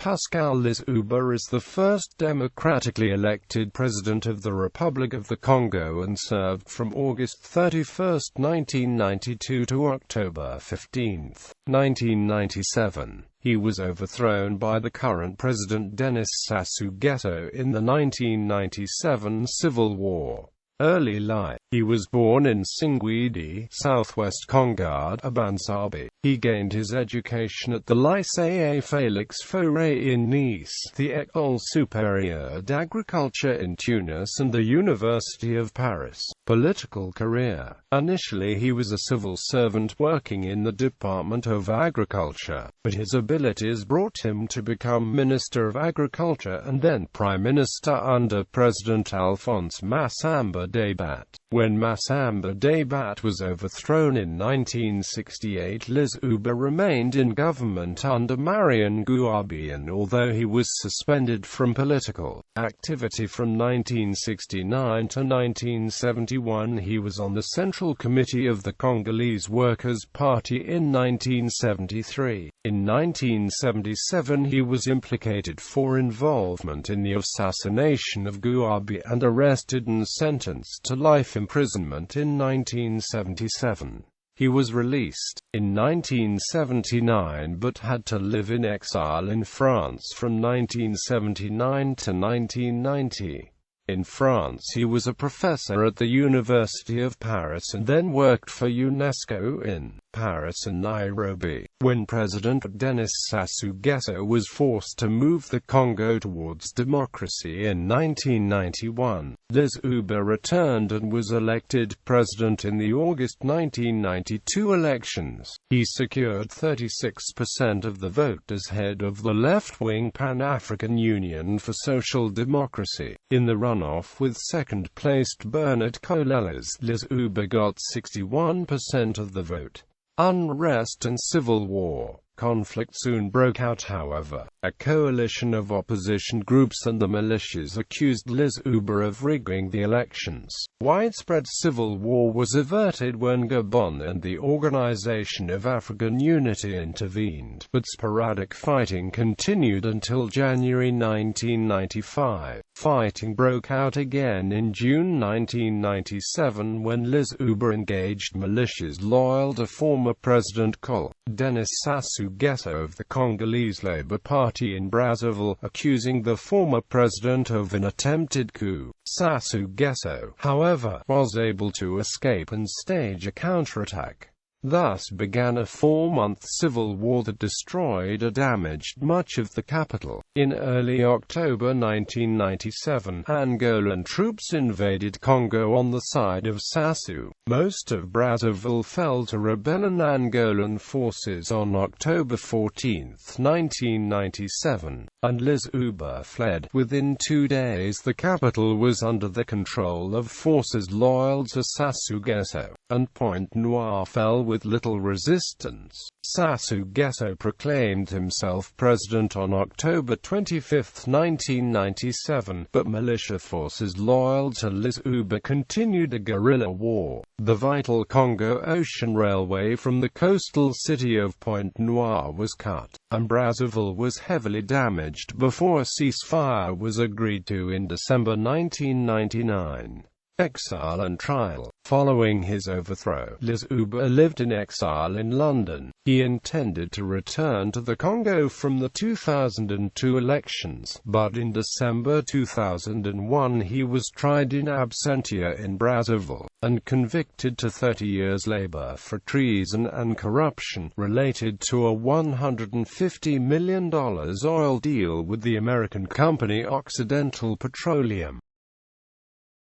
Pascal Lissouba is the first democratically elected president of the Republic of the Congo and served from August 31, 1992 to October 15, 1997. He was overthrown by the current President Denis Sassou Nguesso in the 1997 civil war. Early life. He was born in Singwidi, southwest Congo, Abansabi. He gained his education at the Lycée Félix Fauré in Nice, the École supérieure d'agriculture in Tunis and the University of Paris. Political career. Initially he was a civil servant working in the Department of Agriculture, but his abilities brought him to become Minister of Agriculture and then Prime Minister under President Alphonse Massamba Débat. When Massamba Débat was overthrown in 1968, Lissouba remained in government under Marion Gouabi, and although he was suspended from political activity from 1969 to 1971, he was on the Central Committee of the Congolese Workers' Party in 1973. In 1977 he was implicated for involvement in the assassination of Gouabi and arrested and sentenced to life imprisonment in 1977. He was released in 1979 but had to live in exile in France from 1979 to 1990. In France he was a professor at the University of Paris and then worked for UNESCO in Paris and Nairobi. When President Denis Sassou Nguesso was forced to move the Congo towards democracy in 1991, Lissouba returned and was elected president in the August 1992 elections. He secured 36% of the vote as head of the left-wing Pan-African Union for Social Democracy. In the runoff with second-placed Bernard Colelas, Lissouba got 61% of the vote. Unrest and civil war. Conflict soon broke out, however. A coalition of opposition groups and the militias accused Lissouba of rigging the elections. Widespread civil war was averted when Gabon and the Organization of African Unity intervened, but sporadic fighting continued until January 1995. Fighting broke out again in June 1997 when Lissouba engaged militias loyal to former President Denis Sassou Nguesso of the Congolese Labour Party in Brazzaville, accusing the former president of an attempted coup. Sassou Nguesso, however, was able to escape and stage a counterattack. Thus began a 4-month civil war that destroyed or damaged much of the capital. In early October 1997, Angolan troops invaded Congo on the side of Sassou. Most of Brazzaville fell to rebellion Angolan forces on October 14, 1997, and Lissouba fled. Within 2 days the capital was under the control of forces loyal to Sassou Nguesso, and Pointe-Noire fell with little resistance. Sassou Nguesso proclaimed himself president on October 25, 1997, but militia forces loyal to Lissouba continued a guerrilla war. The vital Congo Ocean Railway from the coastal city of Pointe-Noire was cut, and Brazzaville was heavily damaged before a ceasefire was agreed to in December 1999. Exile and Trial. Following his overthrow, Lissouba lived in exile in London. He intended to return to the Congo from the 2002 elections, but in December 2001 he was tried in absentia in Brazzaville, and convicted to 30 years labor for treason and corruption, related to a $150 million oil deal with the American company Occidental Petroleum.